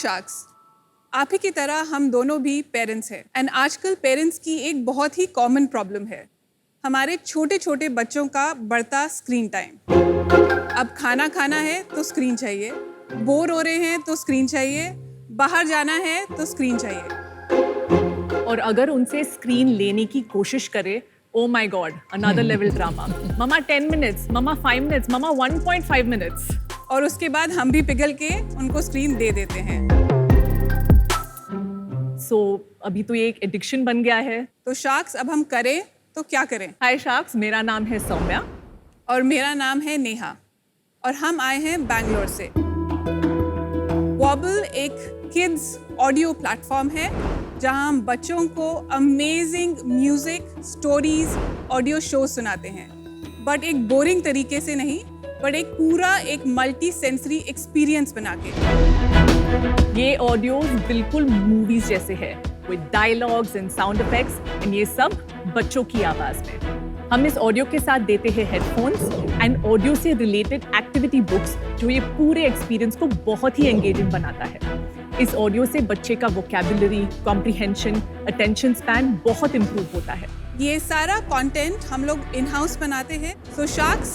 Sharks, आप ही की तरह हम दोनों भी पेरेंट्स हैं एंड आजकल पेरेंट्स की एक बहुत ही कॉमन प्रॉब्लम है हमारे छोटे छोटे बच्चों का बढ़ता स्क्रीन टाइम। अब खाना खाना है तो स्क्रीन चाहिए, बोर हो रहे हैं तो स्क्रीन चाहिए, बाहर जाना है तो स्क्रीन चाहिए। और अगर उनसे स्क्रीन लेने की कोशिश करे, oh my God, another level drama. Mama 10 minutes, mama 5 minutes, mama 1.5 minutes. और उसके बाद हम भी पिघल के उनको स्क्रीन दे देते हैं। सो अभी तो ये एक एडिक्शन बन गया है। तो शार्क्स, अब हम करें तो क्या करें? हाय शार्क्स, मेरा नाम है सौम्या और मेरा नाम है नेहा और हम आए हैं बैंगलोर से। वॉबल एक किड्स ऑडियो प्लेटफॉर्म है जहां हम बच्चों को amazing music, stories, audio show सुनाते हैं, बट एक बोरिंग तरीके से नहीं, बट एक मल्टी सेंसरी एक्सपीरियंस बना के। ये ऑडियो बिल्कुल मूवीज जैसे है, with dialogues and sound effects, and ये सब बच्चों की आवाज में। हम इस ऑडियो के साथ देते हैं हेडफोन्स एंड ऑडियो से रिलेटेड एक्टिविटी बुक्स, जो ये पूरे एक्सपीरियंस को बहुत ही एंगेजिंग बनाता है। इस ऑडियो से बच्चे का वोकैबुलरी, कॉम्प्रिहेंशन, अटेंशन स्पैन बहुत इंप्रूव होता है। ये सारा कंटेंट हम लोग इन हाउस बनाते हैं। सो शार्क्स,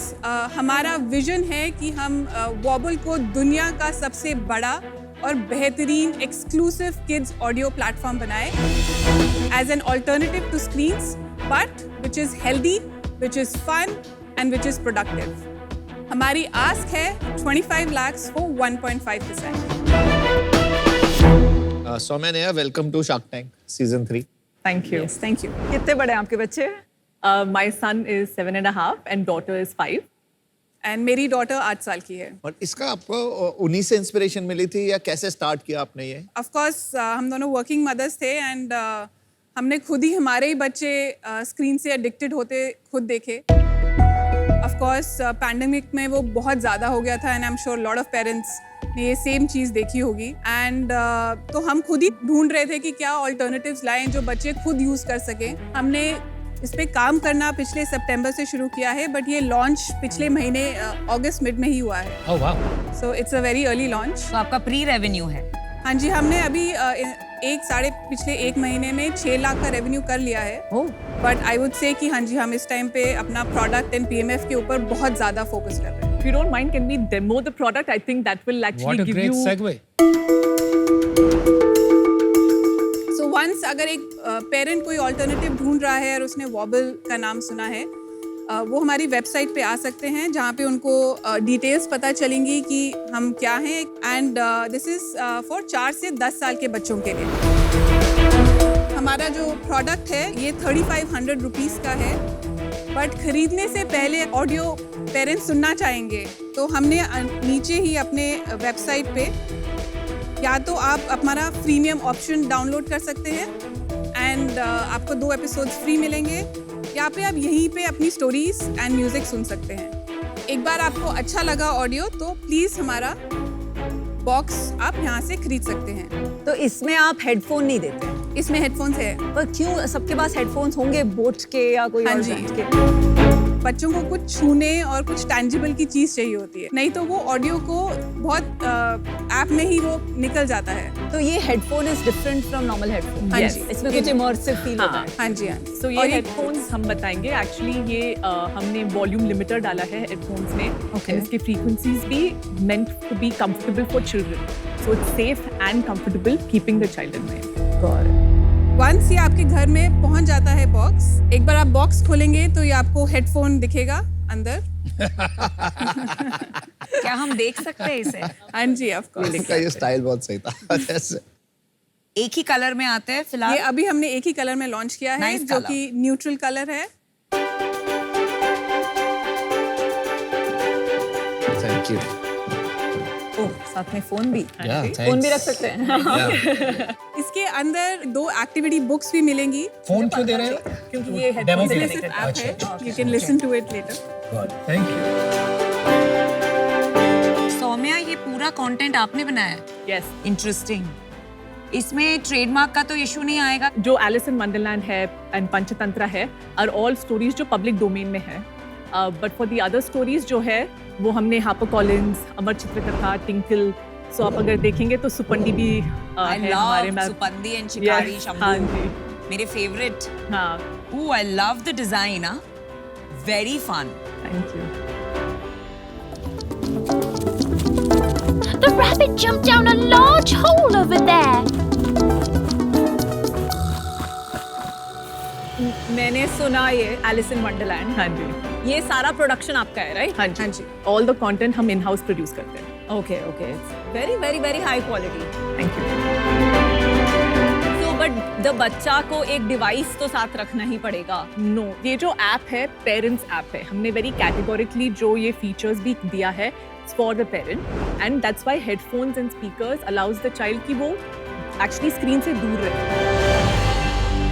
हमारा विजन है कि हम वॉबल को दुनिया का सबसे बड़ा और बेहतरीन एक्सक्लूसिव किड्स ऑडियो प्लेटफॉर्म बनाए as an alternative to screens, but which is healthy, which is fun and which is productive. हमारी आस्क है 25 lakhs for 1.5%। Saumya, Neha, welcome to Shark Tank season 3। Thank you. Thank you. कितने बड़े हैं आपके बच्चे? My son is 7.5 and daughter is 5। And मेरी daughter 8 साल की है। और इसका आपको उन्हीं से इंस्पिरेशन मिली थी या कैसे स्टार्ट किया आपने ये? ऑफ कोर्स हम दोनों वर्किंग मदर्स थे एंड हमने खुद ही हमारे ही बच्चे स्क्रीन से एडिक्टेड होते खुद देखे। ऑफ कोर्स पैंडेमिक में वो बहुत ज़्यादा हो गया था and I am sure lot of parents ने ये सेम चीज़ देखी होगी। एंड तो हम खुद ही ढूंढ रहे थे कि क्या ऑल्टरनेटिव्स लाएं जो बच्चे खुद यूज़ कर सकें। हमने इस पे काम करना पिछले सितंबर से शुरू किया है, बट ये लॉन्च पिछले महीने अगस्त मिड में ही हुआ है। ओह वाह। So it's a very early launch. तो आपका प्री रेवेन्यू है? हाँ जी, हमने अभी पिछले एक महीने में 6 लाख का रेवेन्यू कर लिया है। बट आई वुड से कि हाँ जी, हम इस टाइम पे अपना प्रोडक्ट एंड PMF के ऊपर बहुत ज़्यादा फोकस कर रहे हैं। If you don't mind, can we demo the product? I think that will actually What a give great you... segue. So once अगर एक पेरेंट कोई ऑल्टरनेटिव ढूंढ रहा है और उसने वॉबल का नाम सुना है, वो हमारी वेबसाइट पे आ सकते हैं जहाँ पे उनको डिटेल्स पता चलेंगी कि हम क्या हैं। एंड दिस इज़ फॉर 4 से 10 साल के बच्चों के लिए। हमारा जो प्रोडक्ट है ये 3500 रुपीज़ का है, बट खरीदने से पहले ऑडियो पेरेंट्स सुनना चाहेंगे तो हमने नीचे ही अपने वेबसाइट पे या तो आप हमारा प्रीमियम ऑप्शन डाउनलोड कर सकते हैं एंड आपको 2 एपिसोड्स फ्री मिलेंगे, या पे आप यहीं पे अपनी स्टोरीज एंड म्यूजिक सुन सकते हैं। एक बार आपको अच्छा लगा ऑडियो तो प्लीज़ हमारा बॉक्स आप यहाँ से खरीद सकते हैं। तो इसमें आप हेडफोन नहीं देते? इसमें हेडफोन्स है। पर क्यों? सबके पास हेडफोन्स होंगे, बोट के या कोई हाँ और जी। ब्रांड के। बच्चों को कुछ छूने और कुछ टैंजिबल की चीज़ चाहिए होती है, नहीं तो वो ऑडियो को बहुत ऐप में ही वो निकल जाता है। तो ये headphone is different from normal headphone? हाँ Yes. जी, इसमें कुछ इमर्सिव फील होता है? हाँ जी, हाँ। So ये और हेडफोन्स हम बताएंगे। एक्चुअली ये हमने वॉल्यूम लिमिटर डाला है हेडफोन्स में। Okay. इसकी फ्रीक्वेंसीज भी meant to be comfortable for children, so it's safe and comfortable, keeping the child in mind. Once ये आपके घर में पहुंच जाता है बॉक्स, एक बार आप बॉक्स खोलेंगे तो ये आपको हेडफोन दिखेगा अंदर। क्या हम देख सकते हैं इसे? हाँ जी, ऑफ कोर्स। इनका ये स्टाइल बहुत सही था। जैसे एक ही कलर में आते हैं फिलहाल? ये अभी हमने एक ही कलर में लॉन्च किया है, Nice जो color. कि न्यूट्रल कलर है। Thank you. ओह, साथ में फोन भी? Yeah, फोन भी thanks. रख सकते हैं? इसके अंदर 2 एक्टिविटी बुक्स भी मिलेंगी। फोन क्यों दे रहे हो? क्योंकि ये डेमो हेडफोन के सिर्फ लिए। ऐप है, you can listen to it later. Thank you. Saumya, ये पूरा कंटेंट आपने बनाया है? Yes, interesting. इसमें ट्रेडमार्क का तो इशू नहीं आएगा? जो एलिस इन वंडरलैंड है एंड पंचतंत्र है आर ऑल स्टोरीज जो पब्लिक डोमेन में है, but for the other stories जो है वो हमने हापर कॉलिन्स, अमर चित्रकथा, टिंकल, सो आप अगर देखेंगे तो सुपंडी भी आई है हमारे लव में। सुपंदी एंड शिकारी Yes, शंभू हाँ जी, मेरे फेवरेट हाँ, oh I love the design very fun thank you. The rabbit jumped down a large hole over there. मैंने सुना ये एलिस इन वंडरलैंड, हाँ जी, ये सारा प्रोडक्शन आपका है राइट? हाँ जी, ऑल द कंटेंट हम इन हाउस प्रोड्यूस करते हैं। Okay okay very very very high quality thank you. तो बट द बच्चा को एक डिवाइस तो साथ रखना ही पड़ेगा। नो, ये जो ऐप है पेरेंट्स ऐप है, हमने वेरी कैटेगोरिकली जो ये फीचर्स भी दिया है for the parent and that's why headphones and speakers allows the child कि वो एक्चुअली स्क्रीन से दूर रहे।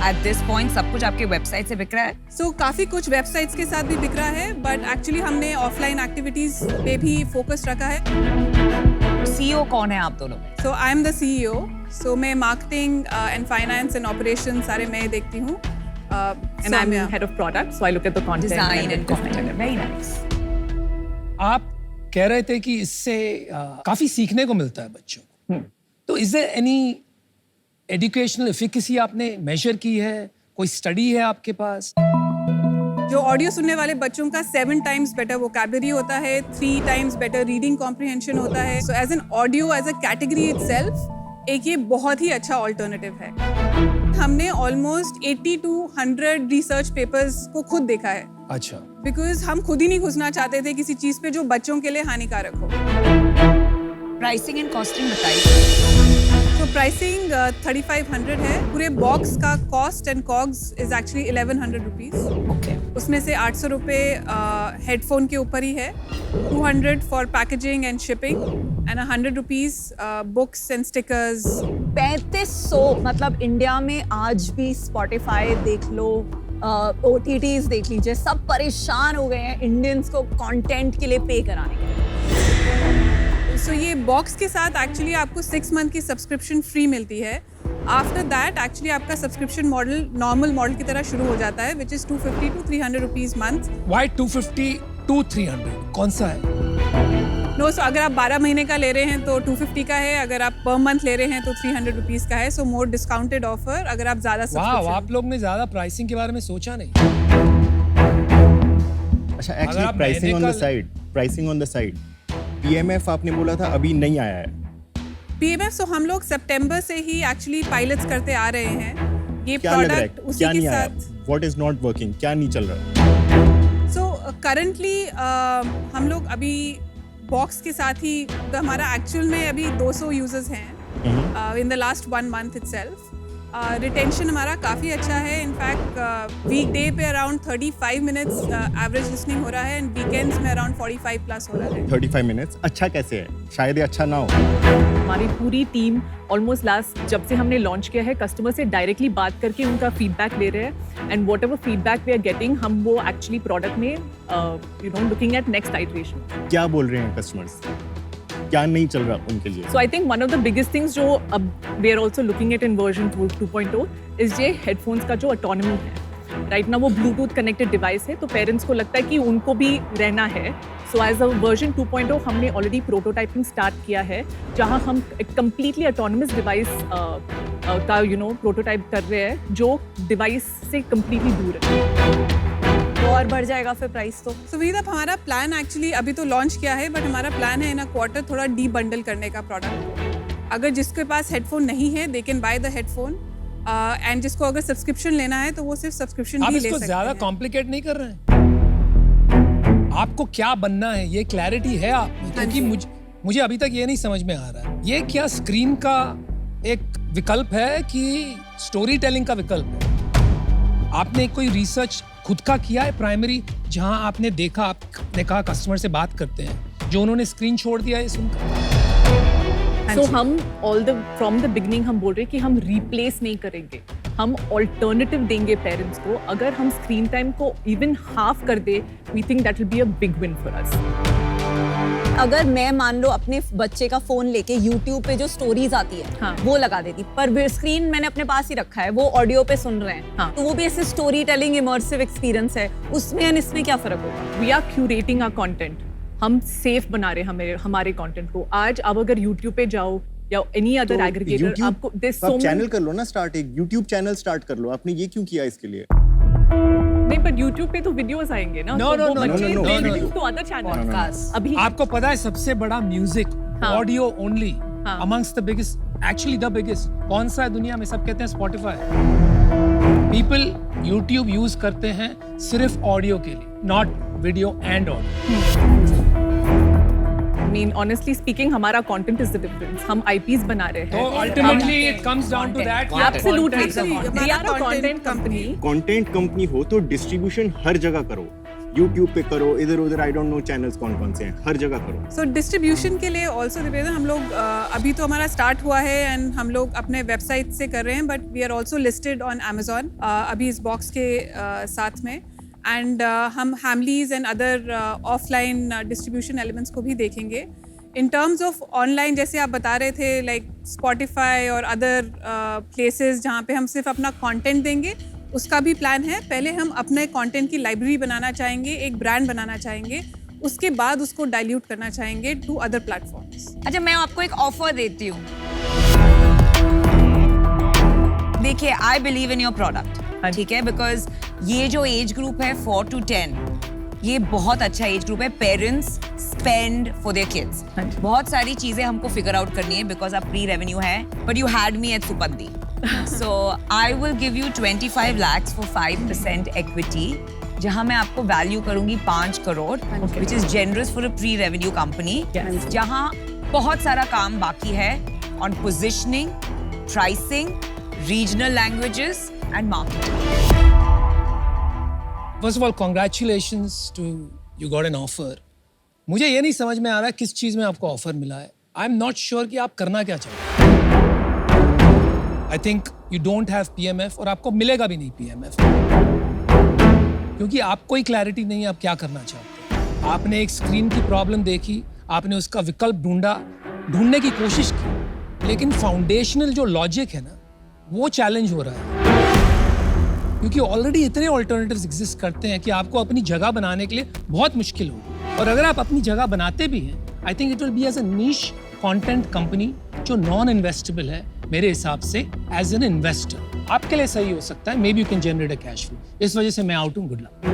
एट दिस पॉइंट सब कुछ आपके वेबसाइट से बिक रहा है सो काफ़ी कुछ वेबसाइट्स के साथ भी बिक रहा है, बट एक्चुअली हमने ऑफलाइन एक्टिविटीज़ पे भी फोकस रखा है। सीईओ कौन है आप दोनों में सो आई एम द CEO, सो मैं marketing and finance and operation सारे मैं देखती हूँ। And I'm head of product, so I look at the content. Design and content very nice आप कह रहे थे कि इससे काफी सीखने को मिलता है बच्चों को, तो is there any educational efficacy आपने मेजर की है? कोई स्टडी है आपके पास? जो ऑडियो सुनने वाले बच्चों का 7 टाइम्स बेटर वोकैबुलरी होता है, 3 टाइम्स बेटर रीडिंग कॉम्प्रिहेंशन होता है। So as an audio as a category itself एक ये बहुत ही अच्छा ऑल्टरनेटिव है। हमने ऑलमोस्ट 80 to 100 रिसर्च पेपर्स को खुद देखा है, अच्छा, बिकॉज हम खुद ही नहीं घुसना चाहते थे किसी चीज पे जो बच्चों के लिए हानिकारक हो। प्राइसिंग एंड कॉस्टिंग बताइए तो प्राइसिंग 3500 है। पूरे बॉक्स का cost and COGS is actually 1100 rupees. Okay उसमें से 800 रुपये हेडफोन के ऊपर ही है, 200 for packaging and shipping and 100 rupees books and stickers. 3500 मतलब इंडिया में आज भी स्पॉटिफाई देख लो, OTTs देख लीजिए, सब परेशान हो गए हैं इंडियंस को कंटेंट के लिए पे कराने के लिए। सो ये बॉक्स के साथ एक्चुअली आपको 6 मंथ की सब्सक्रिप्शन फ्री मिलती है। आफ्टर दैट एक्चुअली आपका सब्सक्रिप्शन मॉडल नॉर्मल मॉडल की तरह शुरू हो जाता है, which is 250 to 300 rupees month. Why 250 to 300 कौन सा है? नो, सो अगर आप 12 महीने का ले रहे हैं तो 250 का है, अगर आप पर मंथ ले रहे हैं तो 300 रुपीज का है। सो मोर डिस्काउंटेड ऑफर अगर आप ज्यादा वाह, सब्सक्रिप्शन। आप लोग ने ज्यादा प्राइसिंग के बारे में सोचा नहीं। अच्छा, अगर एक्चुअली आप pricing on the medical- side, pricing on the side. PMF आपने बोला था अभी नहीं आया है। PMF सो हम लोग सितंबर से ही एक्चुअली पायलट्स करते आ रहे हैं। ये क्या लग रहा है, प्रोडक्ट उसी क्या के नहीं आया? साथ। व्हाट इज नॉट वर्किंग, क्या नहीं चल रहा? सो करंटली हम लोग अभी बॉक्स के साथ ही, तो हमारा एक्चुअल में अभी 200 यूजर्स हैं in the last 1 month itself. Retention हमारा काफ़ी अच्छा है। इनफैक्ट वीकडे पे अराउंड 35 मिनट्स एवरेज लिसनिंग हो रहा है एंड वीकेंड्स में अराउंड 45 प्लस हो रहा है। 35 मिनट्स अच्छा कैसे है? शायद ये अच्छा ना हो। हमारी पूरी टीम ऑलमोस्ट लास्ट जब से हमने लॉन्च किया है कस्टमर से डायरेक्टली बात करके उनका फीडबैक ले रहे हैं and whatever feedback we are getting हम वो एक्चुअली प्रोडक्ट में you know looking at next iteration. क्या बोल रहे हैं कस्टमर्स, क्या नहीं चल रहा उनके लिए? So I think one of the biggest things जो अब we are also looking at in version 2.0 is ये headphones का जो autonomy है। राइट ना वो ब्लूटूथ कनेक्टेड डिवाइस है, तो पेरेंट्स को लगता है कि उनको भी रहना है। सो एज अ वर्जन 2.0 हमने ऑलरेडी प्रोटोटाइपिंग स्टार्ट किया है, जहां हम एक कम्प्लीटली ऑटोनमस डिवाइस का प्रोटोटाइप कर रहे हैं जो डिवाइस से कम्प्लीटली दूर है। और बढ़ जाएगा फिर प्राइस तो। सो विनीत, अब हमारा प्लान एक्चुअली अभी तो लॉन्च किया है, बट हमारा प्लान है इन अ क्वार्टर थोड़ा डी बंडल करने का प्रोडक्ट। अगर जिसके पास हेडफोन नहीं है they can by the headphone, and जिसको अगर सब्सक्रिप्शन लेना है तो वो सिर्फ सब्सक्रिप्शन आप भी ले इसको सकते ज्यादा हैं। कॉम्प्लिकेट नहीं कर रहे हैं? आपको क्या बनना है ये क्लैरिटी है आप में? क्योंकि मुझे अभी तक ये नहीं समझ में आ रहा है, ये क्या स्क्रीन का एक विकल्प है कि स्टोरी टेलिंग का विकल्प है? आपने कोई रिसर्च खुद का किया है प्राइमरी, जहां आपने देखा, आपने कहा कस्टमर से बात करते हैं, जो उन्होंने स्क्रीन छोड़ दिया है सुनकर? सो हम फ्रॉम द बिगनिंग हम बोल रहे हैं कि हम रिप्लेस नहीं करेंगे, हम ऑल्टरनेटिव देंगे पेरेंट्स को। अगर हम स्क्रीन टाइम को इवन हाफ कर दे, we think that will be a big win for us. अगर मैं मान लो अपने बच्चे का फोन लेके YouTube पे जो स्टोरीज आती है हाँ। वो लगा देती, पर स्क्रीन मैंने अपने पास ही रखा है, वो ऑडियो पे सुन रहे हैं हाँ। तो वो भी ऐसे स्टोरी टेलिंग इमर्सिव एक्सपीरियंस है, उसमें एंड इसमें क्या फर्क होगा? We are curating our content. हम सेफ बना रहे हैं हमारे कंटेंट को। आज अब अगर YouTube पे जाओ या एनी अदर एग्रीगेटर, आपको चैनल कर लो ना स्टार्ट, एक YouTube चैनल स्टार्ट कर लो। आपने ये क्यों किया इसके लिए? नहीं, पर YouTube पे तो वीडियोस आएंगे ना। No, तो no, वो no, बच्चे no, no, no, listening to other channels। अभी आपको पता है सबसे बड़ा म्यूजिक हाँ। ऑडियो ओनली हाँ। Amongst the biggest, actually the biggest कौन सा है दुनिया में? सब कहते हैं Spotify। पीपल YouTube यूज करते हैं सिर्फ ऑडियो के लिए, not video and audio. I mean, honestly speaking, हमारा content is the difference। हम IPs बना रहे हैं। तो ultimately it comes down to that। Absolutely, Content- we are a content content company। Content company हो तो डिस्ट्रीब्यूशन हर जगह करो, YouTube पे करो, इधर उधर आई डोंट नो चैनल्स कौन कौन से हैं, हर जगह करो। सो डिस्ट्रीब्यूशन के लिए ऑल्सो निवेदन, हम लोग अभी तो हमारा स्टार्ट हुआ है एंड हम लोग अपने वेबसाइट से कर रहे हैं, but we are also listed on Amazon अभी इस बॉक्स के साथ में। एंड हम Hamleys and other offline distribution elements को भी देखेंगे। इन टर्म्स ऑफ ऑनलाइन, जैसे आप बता रहे थे, लाइक Spotify और अदर प्लेसेस जहाँ पे हम सिर्फ अपना कंटेंट देंगे, उसका भी प्लान है। पहले हम अपने कंटेंट की लाइब्रेरी बनाना चाहेंगे, एक ब्रांड बनाना चाहेंगे, उसके बाद उसको डाइल्यूट करना चाहेंगे टू अदर प्लेटफॉर्म्स। अच्छा, मैं आपको एक ऑफर देती हूँ। देखिए, I believe in your product, ठीक है, बिकॉज ये जो एज ग्रुप है 4 to 10, ये बहुत अच्छा एज ग्रुप है। Parents spend for their kids. बहुत सारी चीजें हमको फिगर आउट करनी है बिकॉज आप प्री रेवेन्यू है, but you had me at Supandi. So I will give you 25 lakhs for 5% equity, जहां मैं आपको वैल्यू करूंगी 5 crore, which is generous for a pre revenue company, जहां बहुत सारा काम बाकी है on positioning, pricing, regional languages and marketing. First of all, congratulations to you got an offer। मुझे ये नहीं समझ में आ रहा किस चीज में आपको ऑफर मिला है। आई एम नॉट श्योर कि आप करना क्या चाहते हैं। I think you don't have PMF और आपको मिलेगा भी नहीं PMF, क्योंकि आपको ही क्लैरिटी नहीं है आप क्या करना चाहते हैं। आपने एक स्क्रीन की प्रॉब्लम देखी, आपने उसका विकल्प ढूंढने की कोशिश की, लेकिन फाउंडेशनल जो लॉजिक है ना, वो चैलेंज हो रहा है, क्योंकि ऑलरेडी इतने ऑल्टरनेटिव्स एग्जिस्ट करते हैं कि आपको अपनी जगह बनाने के लिए बहुत मुश्किल होगी। और अगर आप अपनी जगह बनाते भी हैं, I think it will be as a niche content company जो नॉन इन्वेस्टेबल है मेरे हिसाब से एज एन इन्वेस्टर। आपके लिए सही हो सकता है, may be you can generate a cash flow. इस वजह से मैं आउट हूँ। Good luck.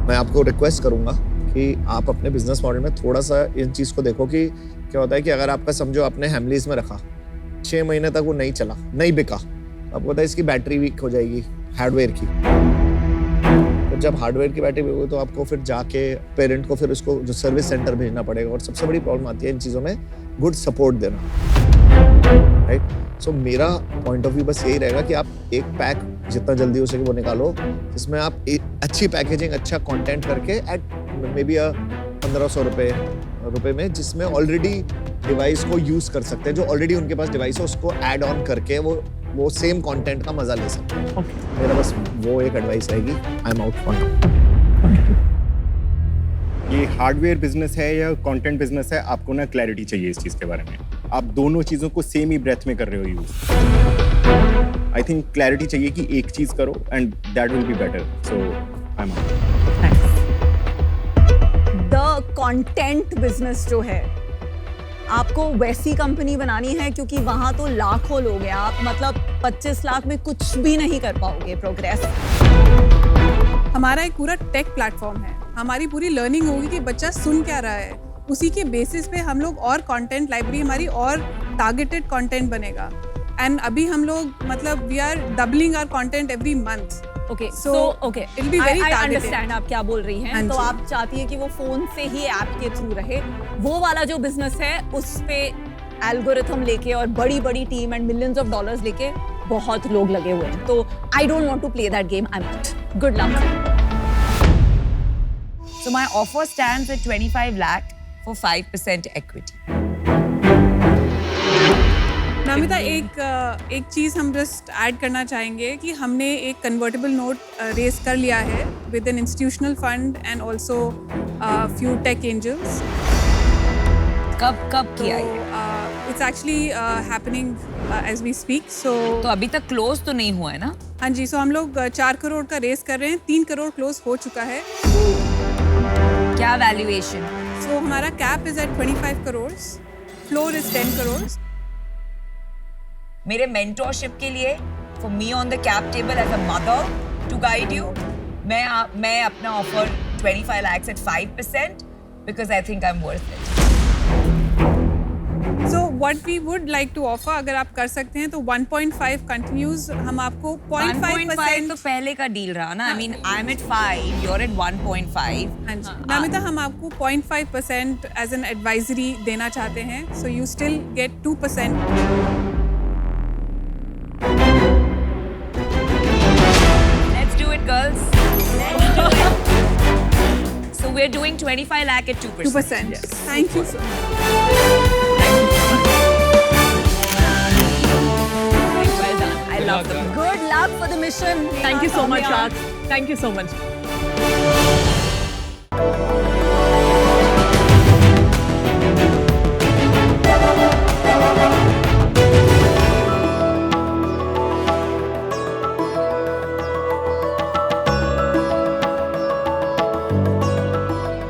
मैं आपको रिक्वेस्ट करूंगा कि आप अपने बिजनेस मॉडल में थोड़ा सा इन चीज़ को देखो कि क्या होता है कि अगर आपका समझो आपने हैमलीज में रखा, 6 महीने तक वो नहीं चला, नहीं बिका, आपको पता है इसकी बैटरी वीक हो जाएगी हार्डवेयर की। तो जब हार्डवेयर की बैटरी वीक हो तो आपको फिर जाके पेरेंट को फिर उसको जो सर्विस सेंटर भेजना पड़ेगा, और सबसे बड़ी प्रॉब्लम आती है इन चीज़ों में गुड सपोर्ट देना, राइट। सो मेरा पॉइंट ऑफ व्यू बस यही रहेगा कि आप एक पैक जितना जल्दी हो सके वो निकालो, जिसमें आप अच्छी पैकेजिंग, अच्छा कंटेंट करके एट मे बी 1500 रुपए में, जिसमें ऑलरेडी डिवाइस को यूज कर सकते हैं, जो ऑलरेडी उनके पास डिवाइस है उसको ऐड ऑन करके वो सेम कंटेंट का मजा ले सकते हैं। मेरा बस वो एक एडवाइस रहेगी। आई एम आउट फॉर ये हार्डवेयर बिजनेस है या कंटेंट बिजनेस है, आपको ना क्लैरिटी चाहिए इस चीज के बारे में। आप दोनों चीजों को सेम ही ब्रेथ में कर रहे हो यूज। आई थिंक क्लैरिटी चाहिए कि एक चीज करो and that will be better. So I am out. The content business जो है, आपको वैसी कंपनी बनानी है, क्योंकि वहां तो लाखों लोग हैं। आप मतलब 25 लाख में कुछ भी नहीं कर पाओगे प्रोग्रेस। हमारा एक पूरा टेक प्लेटफॉर्म है, हमारी पूरी लर्निंग होगी कि बच्चा सुन क्या रहा है, उसी के बेसिस पे हम लोग और कंटेंट लाइब्रेरी हमारी और टारगेटेड कंटेंट बनेगा। एंड अभी हम लोग मतलब we are doubling our content every month. Okay, So, okay, it'll be very I targeted. understand आप क्या बोल रही हैं। हाँ तो जी। आप चाहती है कि वो फोन से ही ऐप के थ्रू रहे। वो वाला जो बिजनेस है उस पे एल्गोरिथम लेके और बड़ी बड़ी team and millions of dollars लेके बहुत लोग लगे हुए हैं। तो I don't want to play that game. I am out. Good luck. So my offer stands at 25 lakh for 5% equity. नामिता, एक चीज़ हम जस्ट ऐड करना चाहेंगे कि हमने एक कन्वर्टेबल नोट रेज कर लिया है with an institutional fund and also few tech angels. कब किया ये? It's actually happening as we speak. So तो अभी तक क्लोज तो नहीं हुआ है ना? हाँ जी, सो हम लोग 4 करोड़ का रेस कर रहे हैं, 3 करोड़ क्लोज हो चुका है। क्या वैल्यूएशन? So हमारा cap is at 25 crores, floor is 10 crores. मेरे मेंटोरशिप के लिए for me on the cap table as a mother to guide you, मैं अपना offer 25 lakhs at 5% because I think I'm worth it. So what we would like to offer, अगर आप कर सकते हैं तो 1.5 continues, हम आपको 1.5 तो 0.5% पहले का डील रहा ना. I mean, I'm at 5, you're at 1.5. हाँ जी, नामिता हम आपको 0.5% as an advisory देना चाहते हैं, so you still get 2%. Let's do it, girls. Let's do it. So we're doing 25 lakh at 2%. 2%. Thank you so much. Well done. I love them. Good luck for the mission. Thank you so much, Raj. Thank you so much.